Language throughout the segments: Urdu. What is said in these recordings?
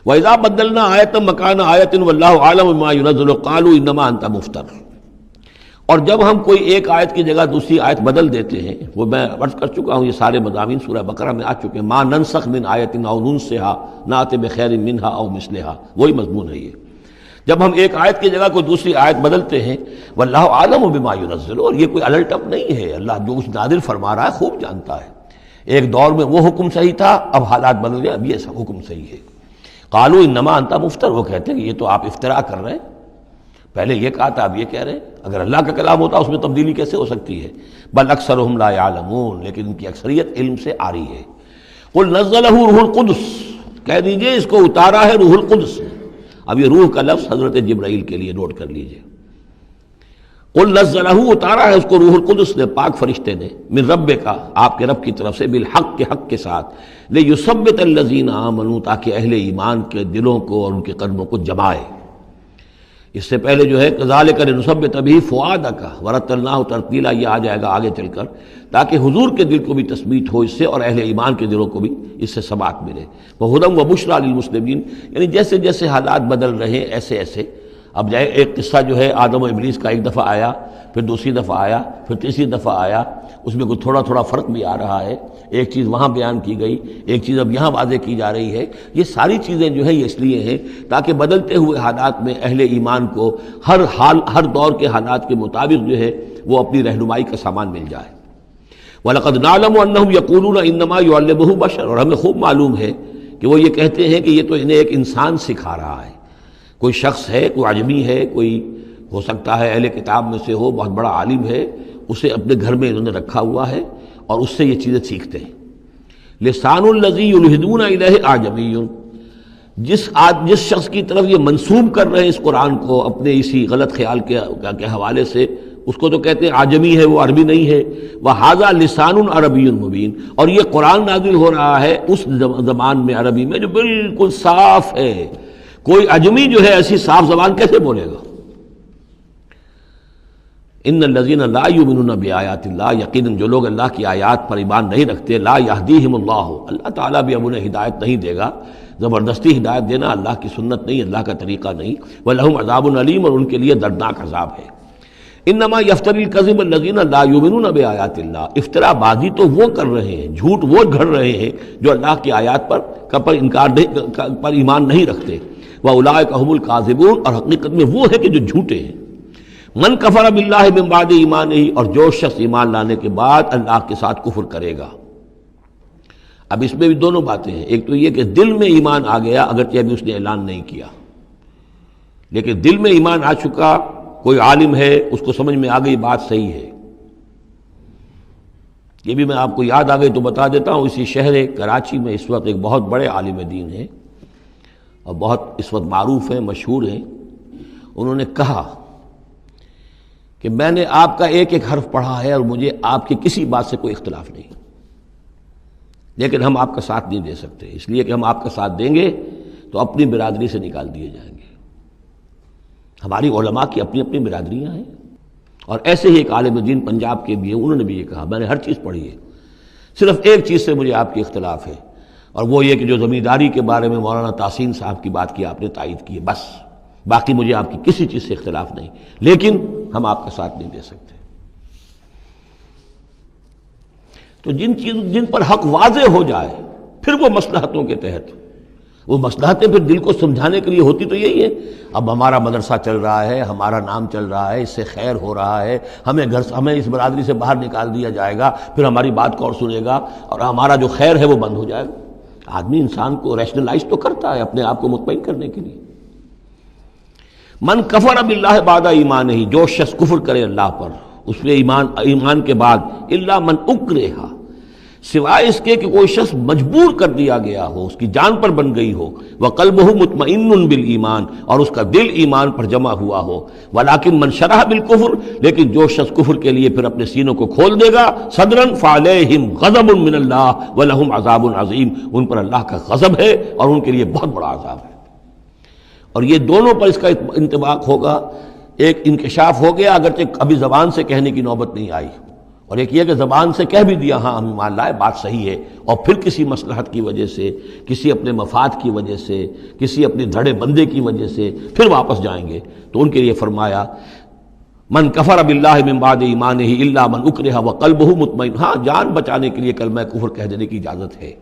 وَإِذَا بَدَّلْنَا آیَةً مَكَانَ آیَةٍ وَاللَّهُ أَعْلَمُ بِمَا يُنَزِّلُ قَالُوا إِنَّمَا أَنْتَ مُفْتَرٍ۔ اور جب ہم کوئی ایک آیت کی جگہ دوسری آیت بدل دیتے ہیں، وہ میں عرض کر چکا ہوں، یہ سارے مضامین سورہ بقرہ میں آ چکے ہیں، مَا نَنسَخْ مِنْ آیَةٍ أَوْ نُنْسِهَا نَأْتِ بِخَيْرٍ مِنْهَا أَوْ مِثْلِهَا، وہی مضمون ہے یہ۔ جب ہم ایک آیت کی جگہ کوئی دوسری آیت بدلتے ہیں، واللہ عالم بما ينزل، اور یہ کوئی الٹ اپ نہیں ہے، اللہ جو کچھ نازل فرما رہا ہے خوب جانتا ہے۔ ایک دور میں وہ حکم صحیح تھا، اب حالات بدل گئے، اب یہ حکم صحیح ہے۔ قالوا انما انت مفتر، وہ کہتے ہیں کہ یہ تو آپ افتراء کر رہے ہیں، پہلے یہ کہا تھا اب یہ کہہ رہے ہیں، اگر اللہ کا کلام ہوتا اس میں تبدیلی کیسے ہو سکتی ہے؟ بل اکثرهم لا يعلمون، لیکن ان کی اکثریت علم سے آ رہی ہے۔ قل نزلہ روح القدس، کہہ دیجئے اس کو اتارا ہے روح القدس۔ اب یہ روح کا لفظ حضرت جبرائیل کے لیے نوٹ کر لیجئے۔ قل نزلہ، اتارا ہے اس کو روح القدس نے، پاک فرشتے نے، من ربک، آپ کے رب کی طرف سے، بالحق، کے حق کے ساتھ، لیثبت الذین آمنوا، تاکہ اہل ایمان کے دلوں کو اور ان کے قلبوں کو جمائے۔ اس سے پہلے جو ہے کذالک لنثبت بہ فؤادک ورتلناہ ترتیلا، یہ آ جائے گا آگے چل کر، تاکہ حضور کے دل کو بھی تثبیت ہو اس سے، اور اہل ایمان کے دلوں کو بھی اس سے ثبات ملے۔ وہدی وبشریٰ للمسلمین، یعنی جیسے جیسے حالات بدل رہے ہیں ایسے ایسے۔ اب جائے ایک قصہ جو ہے آدم و ابلیس کا، ایک دفعہ آیا، پھر دوسری دفعہ آیا، پھر تیسری دفعہ آیا، اس میں کوئی تھوڑا تھوڑا فرق بھی آ رہا ہے، ایک چیز وہاں بیان کی گئی، ایک چیز اب یہاں واضح کی جا رہی ہے۔ یہ ساری چیزیں جو ہیں یہ اس لیے ہیں تاکہ بدلتے ہوئے حالات میں اہل ایمان کو ہر حال، ہر دور کے حالات کے مطابق جو ہے وہ اپنی رہنمائی کا سامان مل جائے۔ وَلَقَدْ نَعْلَمُ أَنَّهُمْ يَقُولُونَ إِنَّمَا يُعَلِّمُهُ بَشَرٌ، اور ہمیں خوب معلوم ہے کہ وہ یہ کہتے ہیں کہ یہ تو انہیں ایک انسان سکھا رہا ہے، کوئی شخص ہے، کوئی عجمی ہے، کوئی ہو سکتا ہے اہل کتاب میں سے ہو، بہت بڑا عالم ہے، اسے اپنے گھر میں انہوں نے رکھا ہوا ہے اور اس سے یہ چیزیں سیکھتے ہیں۔ لسان الذی یلحدون الیہ اعجمی، جس شخص کی طرف یہ منسوب کر رہے ہیں اس قرآن کو اپنے اسی غلط خیال کے حوالے سے، اس کو تو کہتے ہیں عجمی ہے، وہ عربی نہیں ہے۔ وہذا لسان عربی مبین، اور یہ قرآن نازل ہو رہا ہے اس زبان میں، عربی میں، جو بالکل صاف ہے۔ کوئی عجمی جو ہے ایسی صاف زبان کیسے بولے گا؟ ان الذین لا یؤمنون بآیات اللہ، یقیناً جو لوگ اللہ کی آیات پر ایمان نہیں رکھتے، لا یہدیہم اللہ، اللہ تعالیٰ بھی اب انہیں ہدایت نہیں دے گا۔ زبردستی ہدایت دینا اللہ کی سنت نہیں، اللہ کا طریقہ نہیں۔ وَلَهُمْ عَذَابٌ عَلِيمٌ، اور ان کے لیے دردناک عذاب ہے۔ انما یفتری الکذب الذین لا یؤمنون بآیات اللہ، افطرا بازی تو وہ کر رہے ہیں، جھوٹ وہ گھڑ رہے ہیں جو اللہ کی آیات پر انکار ایمان نہیں رکھتے۔ وَأُولَٰئِکَ هُمُ الْكَاذِبُونَ، اور حقیقت میں وہ ہے کہ جو جھوٹے ہیں۔ من کفر باللہ من بعد ایمانہ، اور جو شخص ایمان لانے کے بعد اللہ کے ساتھ کفر کرے گا۔ اب اس میں بھی دونوں باتیں ہیں، ایک تو یہ کہ دل میں ایمان آ گیا، اگرچہ ابھی اس نے اعلان نہیں کیا، لیکن دل میں ایمان آ چکا، کوئی عالم ہے، اس کو سمجھ میں آ گئی بات صحیح ہے۔ یہ بھی میں آپ کو یاد آ گئی تو بتا دیتا ہوں، اسی شہر کراچی میں اس وقت ایک بہت بڑے عالم دین ہیں اور بہت اس وقت معروف ہیں، مشہور ہیں۔ انہوں نے کہا کہ میں نے آپ کا ایک ایک حرف پڑھا ہے اور مجھے آپ کی کسی بات سے کوئی اختلاف نہیں، لیکن ہم آپ کا ساتھ نہیں دے سکتے، اس لیے کہ ہم آپ کا ساتھ دیں گے تو اپنی برادری سے نکال دیے جائیں گے۔ ہماری علماء کی اپنی اپنی برادریاں ہیں، اور ایسے ہی ایک عالم دین پنجاب کے بھی ہیں، انہوں نے بھی یہ کہا، میں نے ہر چیز پڑھی ہے، صرف ایک چیز سے مجھے آپ کی اختلاف ہے، اور وہ یہ کہ جو زمینداری کے بارے میں مولانا تحسین صاحب کی بات کی آپ نے تائید کی ہے، بس باقی مجھے آپ کی کسی چیز سے اختلاف نہیں، لیکن ہم آپ کا ساتھ نہیں دے سکتے۔ تو جن پر حق واضح ہو جائے، پھر وہ مصلحتوں کے تحت، وہ مصلحتیں پھر دل کو سمجھانے کے لیے ہوتی تو یہی ہے، اب ہمارا مدرسہ چل رہا ہے، ہمارا نام چل رہا ہے، اس سے خیر ہو رہا ہے، ہمیں اس برادری سے باہر نکال دیا جائے گا، پھر ہماری بات کو اور سنے گا، اور ہمارا جو خیر ہے وہ بند ہو جائے گا۔ آدمی انسان کو ریشنلائز تو کرتا ہے اپنے آپ کو مطمئن کرنے کے لیے۔ من کفر باللہ بعد ایمانہ، جو شخص کفر کرے اللہ پر اس میں ایمان کے بعد، الا من اکرہ، سوائے اس کے کہ کوئی شخص مجبور کر دیا گیا ہو، اس کی جان پر بن گئی ہو، وقلبہ مطمئن بالایمان، اور اس کا دل ایمان پر جمع ہوا ہو، ولکن من شرح بالکفر، لیکن جو شخص کفر کے لیے پھر اپنے سینوں کو کھول دے گا، صدرا فعلیہم غضب من اللہ ولہم عذاب عظیم، ان پر اللہ کا غضب ہے اور ان کے لیے بہت بڑا عذاب ہے۔ اور یہ دونوں پر اس کا انطباق ہوگا، ایک انکشاف ہو گیا، اگرچہ ابھی زبان سے کہنے کی نوبت نہیں آئی، اور ایک یہ کہ زبان سے کہہ بھی دیا ہاں ہم ایمان لائے، بات صحیح ہے، اور پھر کسی مصلحت کی وجہ سے، کسی اپنے مفاد کی وجہ سے، کسی اپنے دھڑے بندے کی وجہ سے پھر واپس جائیں گے، تو ان کے لیے فرمایا من کفر باللہ من بعد ایمانہ الا من اکرہ وقلبہ مطمئن، ہاں جان بچانے کے لیے کلمہ کفر کہہ دینے کی اجازت ہے،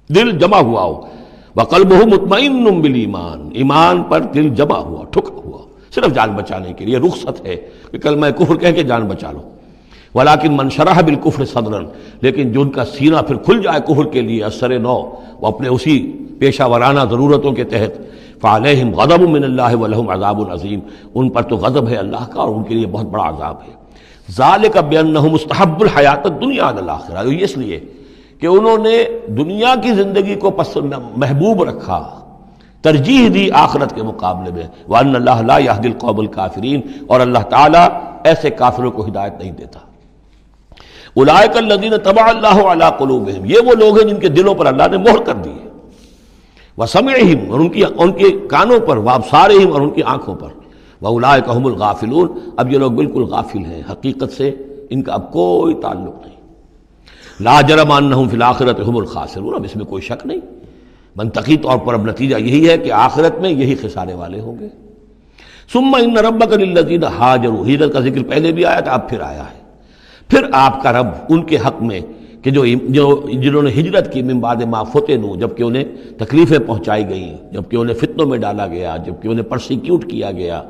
دل جمع ہوا ہو، وقلبہ مطمئن بالایمان، ایمان پر دل جمع ہوا، ٹھکا ہوا، صرف جان بچانے کے لیے رخصت ہے کہ کلمہ کفر کہہ کے جان بچا لو۔ ولیکن من شرح بالکفر صدرا، لیکن جو ان کا سینہ پھر کھل جائے کفر کے لیے اثر نو، وہ اپنے اسی پیشہ ورانہ ضرورتوں کے تحت، فعلیہم غضب من اللہ ولہم عذاب عظیم، ان پر تو غضب ہے اللہ کا اور ان کے لیے بہت بڑا عذاب ہے۔ ذالک بانہم مستحب الحیات الدنیا علی الاخرہ، یہ اس لیے کہ انہوں نے دنیا کی زندگی کو محبوب رکھا، ترجیح دی آخرت کے مقابلے میں، وان اللہ لا یہدی القوم الکافرین، اور اللہ تعالیٰ ایسے کافروں کو ہدایت نہیں دیتا۔ اولئک الذین طبع اللہ علی قلوبہم، یہ وہ لوگ ہیں جن کے دلوں پر اللہ نے مہر کر دی ہے، وسمعہم، اور ان کے کانوں پر، وابصارہم، اور ان کی آنکھوں پر، واولئک هم الغافلون، اب یہ لوگ بالکل غافل ہیں، حقیقت سے ان کا اب کوئی تعلق نہیں۔ لا جرم انہم فی الآخرۃ هم الخاسرون، اب اس میں کوئی شک نہیں، منطقی طور پر اب نتیجہ یہی ہے کہ آخرت میں یہی خسارے والے ہوں گے۔ ثم ان ربک للذین ہاجروا، ہجرت کا ذکر پہلے بھی آیا تھا، اب پھر آیا ہے، پھر آپ کا رب ان کے حق میں کہ جنہوں نے ہجرت کی من بعد ما فتنوا، جبکہ انہیں تکلیفیں پہنچائی گئیں، جبکہ انہیں فتنوں میں ڈالا گیا، جبکہ انہیں پرسیکیوٹ کیا گیا،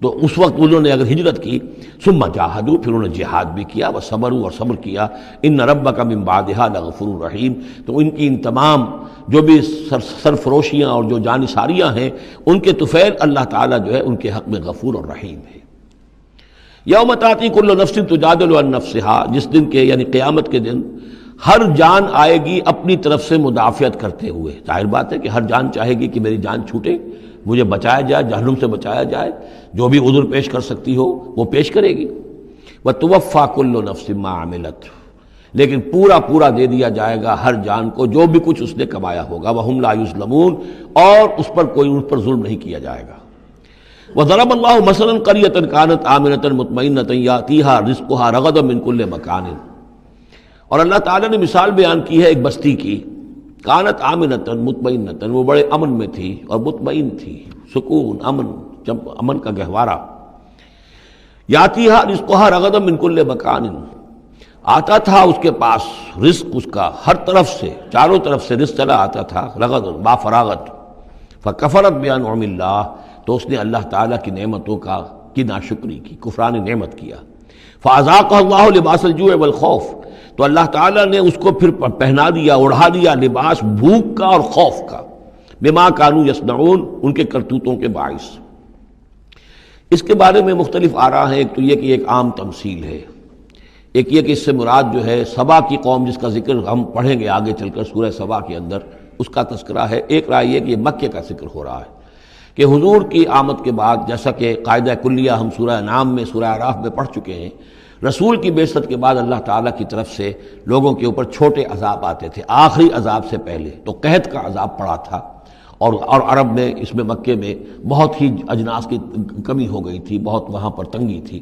تو اس وقت انہوں نے اگر ہجرت کی، ثم جاہدوا، پھر انہوں نے جہاد بھی کیا، وصبروا، اور صبر کیا، ان ربک من بعدها لغفور رحیم، تو ان کی ان تمام جو بھی سرفروشیاں اور جو جانثاریاں ہیں، ان کے طفیل اللہ تعالیٰ جو ہے ان کے حق میں غفور اور رحیم ہے۔ یوم تاتی کل نفس تجادل عن نفسها، جس دن کے یعنی قیامت کے دن ہر جان آئے گی اپنی طرف سے مدافعت کرتے ہوئے، ظاہر بات ہے کہ ہر جان چاہے گی کہ میری جان چھوٹے، مجھے بچایا جائے، جہنم سے بچایا جائے، جو بھی عذر پیش کر سکتی ہو وہ پیش کرے گی۔ وتوفی کل نفس ما عملت، لیکن پورا دے دیا جائے گا ہر جان کو جو بھی کچھ اس نے کمایا ہوگا، وہم لا یظلمون، اور اس پر کوئی ان پر ظلم نہیں کیا جائے گا۔ وضرب اللہ مثلا قریۃ کانت آمنۃ مطمئنۃ یاتیہا رزقہا رغدا من کل مکان، اور اللہ تعالیٰ نے مثال بیان کی ہے ایک بستی کی، کانت آمنۃ مطمئنۃ، وہ بڑے امن میں تھی اور مطمئن تھی، سکون، امن، جب امن کا گہوارہ، یاتیہا رزقہا رغدا من کل مکان، آتا تھا اس کے پاس رزق اس کا ہر طرف سے، چاروں طرف سے رزق چلا آتا تھا، رغد، با فراغت، فکفرت بانعم اللہ، تو اس نے اللہ تعالیٰ کی نعمتوں کی ناشکری کی، کفران نعمت کیا، فاذاقہ اللہ لباس الجوع والخوف، تو اللہ تعالیٰ نے اس کو پھر پہنا دیا، اڑھا دیا لباس بھوک کا اور خوف کا، بما کانوا یصنعون، ان کے کرتوتوں کے باعث۔ اس کے بارے میں مختلف آراء ہیں، ایک تو یہ کہ ایک عام تمثیل ہے، ایک یہ کہ اس سے مراد جو ہے سبا کی قوم جس کا ذکر ہم پڑھیں گے آگے چل کر سورہ سبا کے اندر، اس کا تذکرہ ہے۔ ایک رائے یہ کہ یہ مکے کا ذکر ہو رہا ہے کہ حضور کی آمد کے بعد، جیسا کہ قاعدہ کلیہ ہم سورہ انعام میں، سورہ اعراف میں پڑھ چکے ہیں، رسول کی بعثت کے بعد اللہ تعالیٰ کی طرف سے لوگوں کے اوپر چھوٹے عذاب آتے تھے، آخری عذاب سے پہلے تو قحط کا عذاب پڑا تھا، اور عرب میں اس میں مکے میں بہت ہی اجناس کی کمی ہو گئی تھی، بہت وہاں پر تنگی تھی،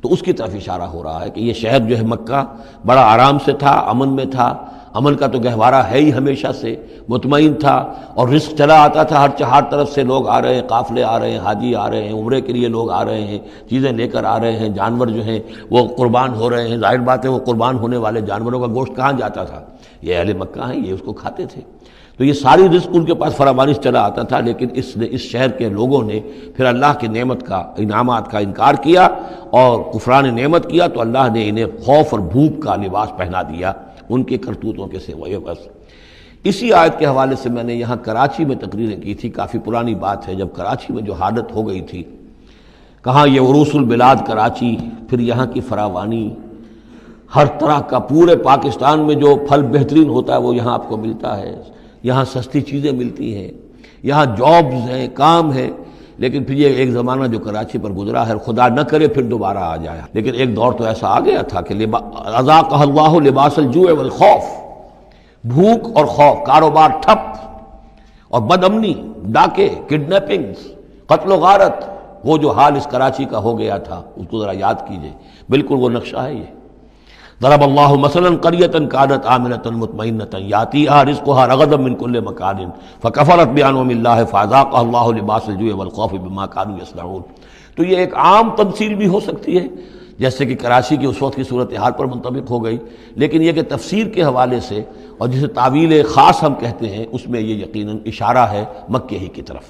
تو اس کی طرف اشارہ ہو رہا ہے کہ یہ شہر جو ہے مکہ بڑا آرام سے تھا، امن میں تھا، امن کا تو گہوارہ ہے ہی ہمیشہ سے، مطمئن تھا، اور رزق چلا آتا تھا، ہر طرف سے لوگ آ رہے ہیں، قافلے آ رہے ہیں، حاجی آ رہے ہیں، عمرے کے لیے لوگ آ رہے ہیں، چیزیں لے کر آ رہے ہیں، جانور جو ہیں وہ قربان ہو رہے ہیں، ظاہر بات ہے وہ قربان ہونے والے جانوروں کا گوشت کہاں جاتا تھا، یہ اہل مکہ ہیں، یہ اس کو کھاتے تھے، تو یہ ساری رزق ان کے پاس فراوانی چلا آتا تھا، لیکن اس شہر کے لوگوں نے پھر اللہ کی نعمت کا، انعامات کا انکار کیا اور کفران نعمت کیا، تو اللہ نے انہیں خوف اور بھوک کا لباس پہنا دیا ان کے کرتوتوں کے سوائے بس۔ اسی آیت کے حوالے سے میں نے یہاں کراچی میں تقریریں کی تھی، کافی پرانی بات ہے، جب کراچی میں جو حالت ہو گئی تھی، کہاں یہ عروس البلاد کراچی، پھر یہاں کی فراوانی، ہر طرح کا پورے پاکستان میں جو پھل بہترین ہوتا ہے وہ یہاں آپ کو ملتا ہے، یہاں سستی چیزیں ملتی ہیں، یہاں جابز ہیں، کام ہے، لیکن پھر یہ ایک زمانہ جو کراچی پر گزرا ہے، خدا نہ کرے پھر دوبارہ آ جائے، لیکن ایک دور تو ایسا آ گیا تھا کہ اذاقہ اللہ لباس الجوع والخوف، بھوک اور خوف، کاروبار ٹھپ، اور بد امنی، ڈاکے، کڈنیپنگز، قتل و غارت، وہ جو حال اس کراچی کا ہو گیا تھا اس کو ذرا یاد کیجئے، بالکل وہ نقشہ ہے یہ۔ ضرب اللہ مثلا قریۃ کانت آمنۃ مطمئنۃ یاتیھا رزقھا رغدا من کل مکان فکفرت بانعم اللہ فاذاقھا اللہ لباس الجوع والخوف بما كانوا یصنعون۔ تو یہ ایک عام تمثیل بھی ہو سکتی ہے جیسے کہ کراچی کی اس وقت کی صورتحال پر منطبق ہو گئی، لیکن یہ کہ تفسیر کے حوالے سے اور جسے تعویل خاص ہم کہتے ہیں اس میں یہ یقیناً اشارہ ہے مکے ہی کی طرف۔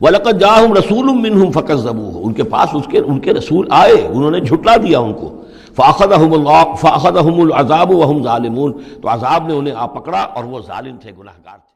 وَلَقَدْ جَاءَهُمْ رَسُولٌ مِّنْهُمْ فَكَذَّبُوهُ، ان کے پاس ان کے رسول آئے، انہوں نے جھٹلا دیا ان کو۔ فَأَخَذَهُمُ الْعَذَابُ وَهُمْ ظَالِمُونَ، تو عذاب نے انہیں آ پکڑا اور وہ ظالم تھے، گناہگار تھے۔